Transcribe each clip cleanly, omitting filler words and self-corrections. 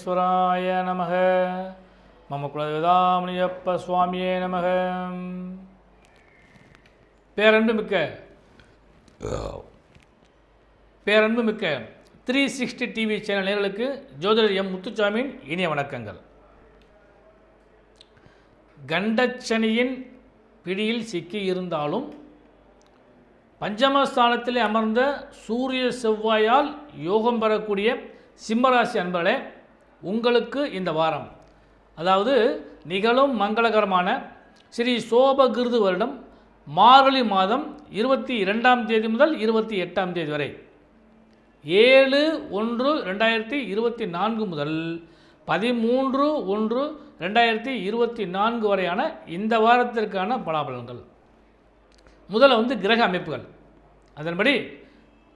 விக்னேஸ்வராய நமக. மம குலதேவதாமணியப்ப சுவாமியே நமக. பேரன்புமிக்க 360 டிவி சேனல் நேயர்களுக்கு ஜோதிடர் எம் முத்துசாமியின் இனிய வணக்கங்கள். கண்டச்சனியின் பிடியில் சிக்கி இருந்தாலும் பஞ்சமஸ்தானத்தில் அமர்ந்த சூரிய செவ்வாயால் யோகம் பெறக்கூடிய சிம்மராசி அன்பர்களே, உங்களுக்கு இந்த வாரம், அதாவது நிகழும் மங்களகரமான ஸ்ரீ சோபகிருது வருடம் மார்கழி மாதம் 22ஆம் தேதி முதல் 28ஆம் தேதி வரை 7/1/2024 முதல் 13/1/2024 வரையான இந்த வாரத்திற்கான பலாபலன்கள். முதல்ல கிரக அமைப்புகள். அதன்படி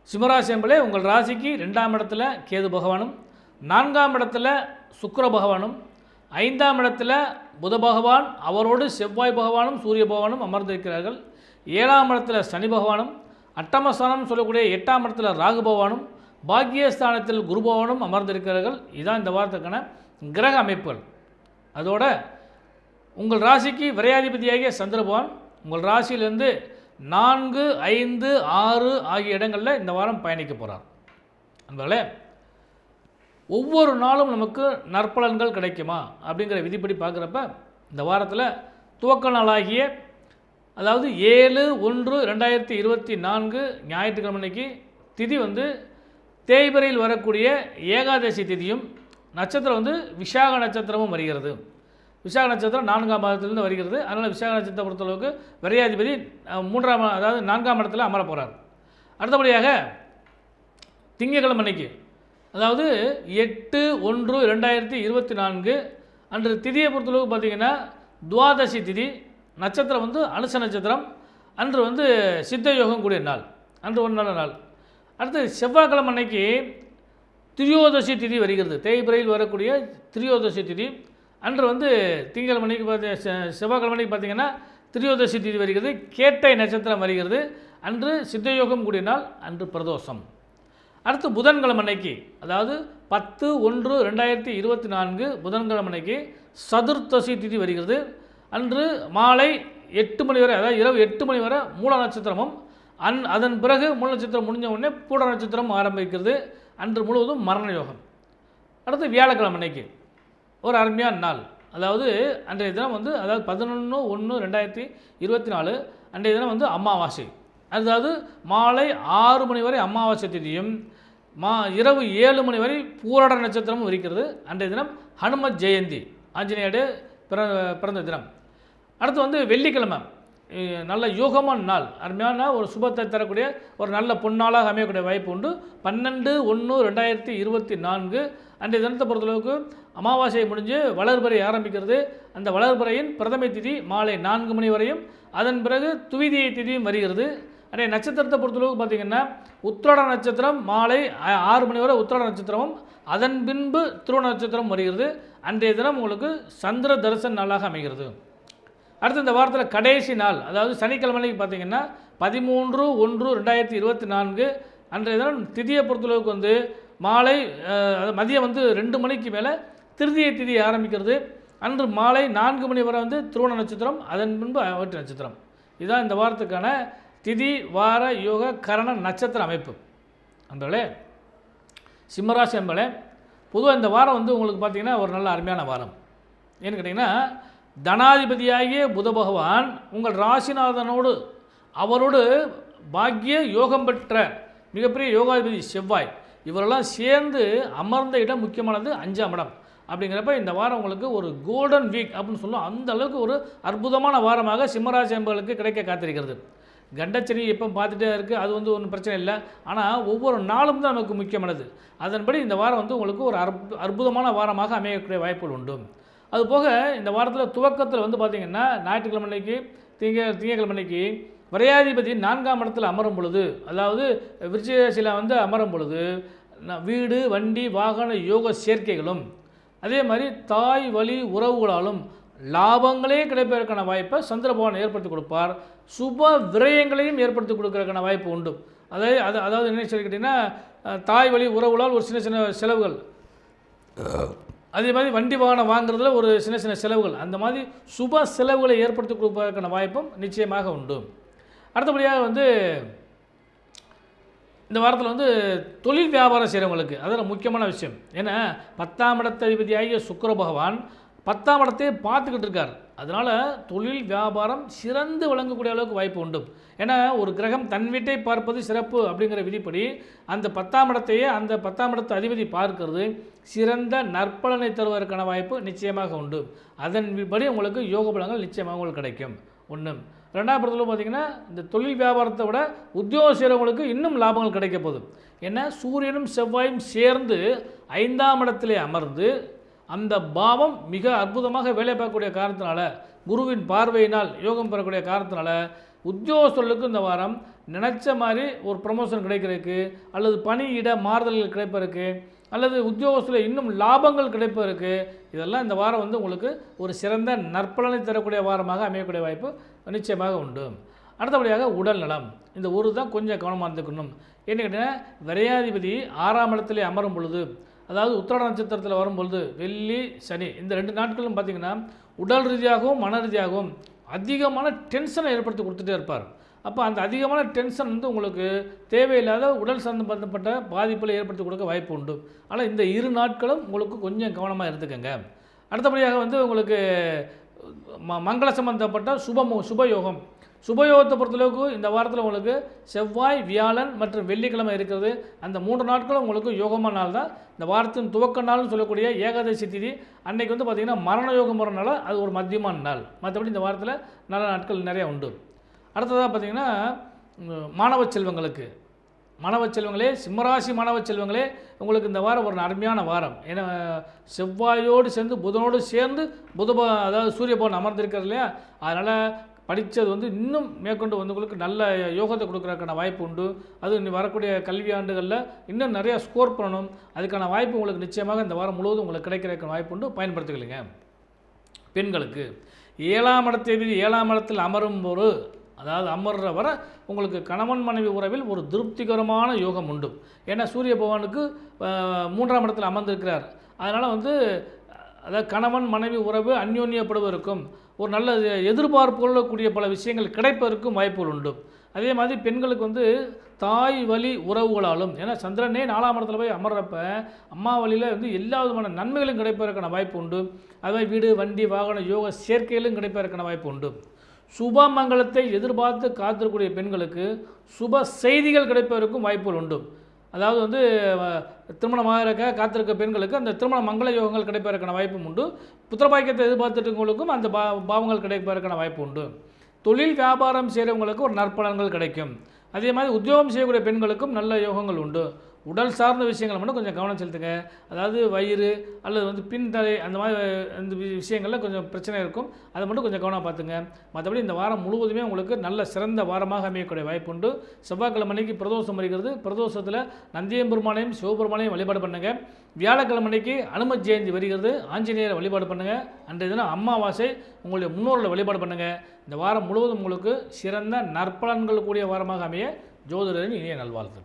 சிம்மராசி என்பதே உங்கள் ராசிக்கு 2ஆம் இடத்துல கேது பகவானும், 4ஆம் இடத்துல சுக்கிர பகவானும், 5ஆம் இடத்துல புத பகவான் அவரோடு செவ்வாய் பகவானும் சூரிய பகவானும் அமர்ந்திருக்கிறார்கள். 7ஆம் இடத்துல சனி பகவானும், அட்டமஸ்தானம் சொல்லக்கூடிய 8ஆம் இடத்துல ராகு பகவானும், பாக்கியஸ்தானத்தில் குரு பகவானும் அமர்ந்திருக்கிறார்கள். இதுதான் இந்த வாரத்துக்கான கிரக அமைப்புகள். அதோட உங்கள் ராசிக்கு விரையாதிபதியாகிய சந்திர பகவான் உங்கள் ராசியிலிருந்து 4, 5, 6 ஆகிய இடங்களில் இந்த வாரம் பயணிக்க போகிறார். அதனால ஒவ்வொரு நாளும் நமக்கு நற்பலன்கள் கிடைக்குமா அப்படிங்கிற விதிப்படி பார்க்குறப்ப இந்த வாரத்தில் துவக்க நாளாகிய அதாவது 7/1/2024 ஞாயிற்றுக்கிழமைக்கு திதி தேய்பிரையில் வரக்கூடிய ஏகாதசி திதியும், நட்சத்திரம் விசாக நட்சத்திரமும் வருகிறது. விசாக நட்சத்திரம் 4ஆம் பாதத்திலிருந்து வருகிறது. அதனால் விசாக நட்சத்திரத்தை பொறுத்தளவுக்கு விரையாதிபதி 3ஆம் அதாவது 4ஆம் இடத்துல அமர போகிறார். அடுத்தபடியாக திங்கட்கிழமை அன்னைக்கு அதாவது 8/1/2024 அன்று திதியை பொறுத்தளவுக்கு பார்த்திங்கன்னா துவாதசி திதி, நட்சத்திரம் அனுச நட்சத்திரம், அன்று சித்த யோகம் கூடிய நாள், அன்று ஒரு நல்ல நாள். அடுத்து செவ்வாய்க்கிழமை அன்னைக்கு திரியோதசி திதி வருகிறது. தேய்பிரையில் வரக்கூடிய திரியோதசி திதி அன்று திங்கட்கிழமை அன்னைக்கு செவ்வாய்க்கிழமை அன்னைக்கு பார்த்திங்கன்னா திரியோதசி திதி வருகிறது. கேட்டை நட்சத்திரம் வருகிறது. அன்று சித்தயோகம் கூடிய நாள், அன்று பிரதோஷம். அடுத்து புதன்கிழமை அன்னைக்கு அதாவது 10/1/2024 புதன்கிழமை அன்னைக்கு சதுர்த்தசி திதி வருகிறது. அன்று மாலை 8 மணி வரை, அதாவது இரவு 8 மணி வரை மூல நட்சத்திரமும், அதன் பிறகு மூல நட்சத்திரம் முடிஞ்ச உடனே பூட நட்சத்திரம் ஆரம்பிக்கிறது. அன்று முழுவதும் மரண யோகம். அடுத்து வியாழக்கிழமை அன்னைக்கு ஒரு அருமையான நாள், அதாவது அன்றைய தினம் அதாவது 11/1/2024 அன்றைய தினம் அமாவாசை. அதாவது மாலை 6 மணி வரை அமாவாசை திதியும், இரவு 7 மணி வரை பூராட நட்சத்திரமும் இருக்கிறது. அன்றைய தினம் ஹனுமத் ஜெயந்தி, ஆஞ்சநேயர் பிறந்த தினம். அடுத்து வெள்ளிக்கிழமை நல்ல யோகமான நாள், அருமையான ஒரு சுபத்தை தரக்கூடிய ஒரு நல்ல பொன்னாளாக அமையக்கூடிய வாய்ப்பு உண்டு. 12/1/2024 அன்றைய தினத்தை பொறுத்தளவுக்கு அமாவாசை முடிஞ்சு வளர்பிறை ஆரம்பிக்கிறது. அந்த வளர்பிறையின் பிரதமை திதி மாலை 4 மணி வரையும், அதன் பிறகு துவிதியை திதியும் வருகிறது. அன்றைய நட்சத்திரத்தை பொறுத்தளவுக்கு பார்த்திங்கன்னா உத்திராட நட்சத்திரம் மாலை 6 மணி வரை உத்திராட நட்சத்திரமும், அதன் பின்பு திருவோண நட்சத்திரம் வருகிறது. அன்றைய தினம் உங்களுக்கு சந்திர தரிசன நாளாக அமைகிறது. அடுத்து இந்த வாரத்தில் கடைசி நாள், அதாவது சனிக்கிழமைக்கு பார்த்திங்கன்னா 13/1/2024 அன்றைய தினம் திதியை பொறுத்தளவுக்கு மாலை மதியம் 2 மணிக்கு மேலே திருதியை திதி ஆரம்பிக்கிறது. அன்று மாலை 4 மணி வரை திருவோண நட்சத்திரம், அதன் பின்பு அவற்றை நட்சத்திரம். இதுதான் இந்த வாரத்துக்கான திதி வார யோக கரண நட்சத்திர அமைப்பு. அன்பர்களே, சிம்மராசி அன்பர்களே, பொதுவாக இந்த வாரம் உங்களுக்கு பார்த்திங்கன்னா ஒரு நல்ல அருமையான வாரம். ஏன்னு கேட்டிங்கன்னா தனாதிபதியாகிய புத பகவான் உங்கள் ராசிநாதனோடு அவரோடு பாக்கிய யோகம் பெற்ற மிகப்பெரிய யோகாதிபதி செவ்வாய் இவரெல்லாம் சேர்ந்து அமர்ந்த இடம் முக்கியமானது 5ஆம் இடம். அப்படிங்கிறப்ப இந்த வாரம் உங்களுக்கு ஒரு கோல்டன் வீக் அப்படின்னு சொல்லுவோம். அந்த அளவுக்கு ஒரு அற்புதமான வாரமாக சிம்மராசி அன்பர்களுக்கு கிடைக்க காத்திருக்கிறது. கண்டச்சனி எப்போ பார்த்துட்டே இருக்குது, அது ஒன்றும் பிரச்சனை இல்லை. ஆனால் ஒவ்வொரு நாளும் தான் நமக்கு முக்கியமானது. அதன்படி இந்த வாரம் உங்களுக்கு ஒரு அற்புதமான வாரமாக அமையக்கூடிய வாய்ப்புகள் உண்டு. அதுபோக இந்த வாரத்தில் துவக்கத்தில் பார்த்திங்கன்னா ஞாயிற்றுக்கிழமை அன்னைக்கு திங்கட்கிழமை அன்னைக்கு விரையாதிபதி 4ஆம் இடத்துல அமரும் பொழுது, அதாவது விருச்சிக ராசியில் அமரும் பொழுது வீடு வண்டி வாகன யோக சேர்க்கைகளும், அதே மாதிரி தாய் வழி உறவுகளாலும் லாபங்களே கிடைப்பதற்கான வாய்ப்பை சந்திர பகவான் ஏற்படுத்தி கொடுப்பார். சுப விரயங்களையும் ஏற்படுத்தி கொடுக்கறதுக்கான வாய்ப்பு உண்டு. அதாவது என்ன சொல்லி கேட்டிங்கன்னா தாய் வழி உறவுகளால் ஒரு சின்ன சின்ன செலவுகள் அதே மாதிரி வண்டி வாகனம் வாங்குறதுல ஒரு சின்ன சின்ன செலவுகள், அந்த மாதிரி சுப செலவுகளை ஏற்படுத்தி கொடுப்பதற்கான வாய்ப்பும் நிச்சயமாக உண்டு. அடுத்தபடியாக வந்து இந்த வாரத்தில் வந்து தொழில் வியாபாரம் செய்கிறவங்களுக்கு அதில் முக்கியமான விஷயம். ஏன்னா 10ஆம் இடத்ததிபதியாகிய சுக்கிர பகவான் 10ஆம் இடத்தையே பார்த்துக்கிட்டு இருக்கார். அதனால் தொழில் வியாபாரம் சிறந்து விளங்கக்கூடிய அளவுக்கு வாய்ப்பு உண்டு. ஏன்னா ஒரு கிரகம் தன் வீட்டை பார்ப்பது சிறப்பு அப்படிங்கிற விதிப்படி அந்த 10ஆம் இடத்தையே அந்த 10ஆம் இடத்து அதிபதி பார்க்கிறது சிறந்த நற்பலனை தருவதற்கான வாய்ப்பு நிச்சயமாக உண்டு. அதன்படி உங்களுக்கு யோக பலங்கள் நிச்சயமாக உங்களுக்கு கிடைக்கும். ஒன்று. ரெண்டாவது படத்தில் பார்த்திங்கன்னா இந்த தொழில் வியாபாரத்தை விட உத்தியோகம் செய்கிறவங்களுக்கு இன்னும் லாபங்கள் கிடைக்க போகுது. ஏன்னா சூரியனும் செவ்வாயும் சேர்ந்து 5ஆம் இடத்திலே அமர்ந்து அந்த பாவம் மிக அற்புதமாக வேலை பார்க்கக்கூடிய காரணத்தினால, குருவின் பார்வையினால் யோகம் பெறக்கூடிய காரணத்தினால உத்தியோகஸ்தர்களுக்கு இந்த வாரம் நினச்ச மாதிரி ஒரு ப்ரமோஷன் கிடைக்கிறதுக்கு, அல்லது பணியிட மாறுதல்கள் கிடைப்பதற்கு, அல்லது உத்தியோகத்தில் இன்னும் லாபங்கள் கிடைப்பதற்கு, இதெல்லாம் இந்த வாரம் வந்து உங்களுக்கு ஒரு சிறந்த நற்பலனை தரக்கூடிய வாரமாக அமையக்கூடிய வாய்ப்பு நிச்சயமாக உண்டு. அடுத்தபடியாக உடல் நலம். இந்த ஒரு தான் கொஞ்சம் கவனமாக இருந்துக்கணும். என்ன கேட்டீங்கன்னா, விரையாதிபதி 6ஆம் இடத்திலே அமரும் பொழுது, அதாவது உத்திராட நட்சத்திரத்தில் வரும்பொழுது வெள்ளி சனி இந்த 2 நாட்களும் பார்த்திங்கன்னா உடல் ரீதியாகவும் மன ரீதியாகவும் அதிகமான டென்ஷனை ஏற்படுத்தி கொடுத்துட்டே இருப்பார். அப்போ அந்த அதிகமான டென்ஷன் வந்து உங்களுக்கு தேவையில்லாத உடல் சம்பந்தப்பட்ட பாதிப்புகளை ஏற்படுத்தி கொடுக்க வாய்ப்பு உண்டு. ஆனால் இந்த 2 நாட்களும் உங்களுக்கு கொஞ்சம் கவனமாக இருந்துக்கங்க. அடுத்தபடியாக வந்து உங்களுக்கு மங்கள சம்பந்தப்பட்ட சுபயோகம். சுபயோகத்தை பொறுத்தளவுக்கு இந்த வாரத்தில் உங்களுக்கு செவ்வாய், வியாழன் மற்றும் வெள்ளிக்கிழமை இருக்கிறது. அந்த 3 நாட்களும் உங்களுக்கு யோகமான நாள் தான். இந்த வாரத்தின் துவக்க நாள்னு சொல்லக்கூடிய ஏகாதசி திதி அன்னைக்கு வந்து பார்த்திங்கன்னா மரண யோகம் வரனால அது ஒரு மத்தியமான நாள். மற்றபடி இந்த வாரத்தில் நல்ல நாட்கள் நிறையா உண்டு. அடுத்ததாக பார்த்திங்கன்னா மாணவ செல்வங்களே, சிம்மராசி மாணவ செல்வங்களே, உங்களுக்கு இந்த வாரம் ஒரு அருமையான வாரம். ஏன்னா செவ்வாயோடு சேர்ந்து புதனோடு சேர்ந்து அதாவது சூரிய பகவான் அமர்ந்திருக்கிறது இல்லையா, அதனால் படித்தது வந்து இன்னும் மேற்கொண்டு வந்து உங்களுக்கு நல்ல யோகத்தை கொடுக்குறதுக்கான வாய்ப்பு உண்டு. அது வரக்கூடிய கல்வி ஆண்டுகளில் இன்னும் நிறையா ஸ்கோர் பண்ணணும். அதுக்கான வாய்ப்பு உங்களுக்கு நிச்சயமாக இந்த வாரம் முழுவதும் உங்களுக்கு கிடைக்கிறதுக்கான வாய்ப்பு உண்டு. பயன்படுத்திக்கலைங்க. பெண்களுக்கு 7ஆம் இடத்தேதி 7ஆம் இடத்தில் அமரும் போது, அதாவது அமர்ற வர உங்களுக்கு கணவன் மனைவி உறவில் ஒரு திருப்திகரமான யோகம் உண்டு. ஏன்னா சூரிய பகவானுக்கு 3ஆம் இடத்தில் அமர்ந்திருக்கிறார். அதனால் வந்து அதாவது கணவன் மனைவி உறவு அந்யோன்யப்படுவதற்கும் ஒரு நல்ல எதிர்பார்ப்புகூடிய பல விஷயங்கள் கிடைப்பதற்கும் வாய்ப்புகள் உண்டு. அதே மாதிரி பெண்களுக்கு வந்து தாய் வழி உறவுகளாலும், ஏன்னா சந்திரனே 4ஆம் இடத்துல போய் அமர்றப்ப அம்மா வழியில் வந்து எல்லா விதமான நன்மைகளும் கிடைப்பதற்கான வாய்ப்பு உண்டு. அதுமாதிரி வீடு வண்டி வாகன யோக சேர்க்கையிலும் கிடைப்பதற்கான வாய்ப்பு உண்டு. சுப மங்களத்தை எதிர்பார்த்து காத்திருக்கக்கூடிய பெண்களுக்கு சுப செய்திகள் கிடைப்பதற்கும் வாய்ப்புகள் உண்டு. அதாவது வந்து திருமணமாக காத்திருக்க பெண்களுக்கு அந்த திருமண மங்கள யோகங்கள் கிடைப்பதற்கான வாய்ப்பும் உண்டு. புத்திரபாக்கியத்தை எதிர்பார்த்துட்டவங்களுக்கும் அந்த பாவங்கள் கிடைப்பதற்கான வாய்ப்பு உண்டு. தொழில் வியாபாரம் செய்கிறவங்களுக்கு ஒரு நற்பலன்கள் கிடைக்கும். அதே மாதிரி உத்தியோகம் செய்யக்கூடிய பெண்களுக்கும் நல்ல யோகங்கள் உண்டு. உடல் சார்ந்த விஷயங்களை மட்டும் கொஞ்சம் கவனம் செலுத்துங்க. அதாவது வயிறு அல்லது வந்து பின்தலை அந்த மாதிரி அந்த விஷயங்களில் கொஞ்சம் பிரச்சனை இருக்கும். அதை மட்டும் கொஞ்சம் கவனம் பார்த்துங்க. மற்றபடி இந்த வாரம் முழுவதுமே உங்களுக்கு நல்ல சிறந்த வாரமாக அமையக்கூடிய வாய்ப்பு உண்டு. செவ்வாய்க்கிழமை அன்னைக்கு பிரதோஷம் வருகிறது. பிரதோஷத்தில் நந்தியம்பெருமானையும் சிவபெருமானையும் வழிபாடு பண்ணுங்கள். வியாழக்கிழமை அன்னைக்கு அனும ஜெயந்தி வருகிறது. ஆஞ்சநேயரை வழிபாடு பண்ணுங்கள். அன்றைய தினம் அமாவாசை உங்களுடைய முன்னோர்களை வழிபாடு பண்ணுங்கள். இந்த வாரம் முழுவதும் உங்களுக்கு சிறந்த நற்பலன்கள் கூடிய வாரமாக அமைய ஜோதிடரின் இனிய நல்வாழ்த்துக்கள்.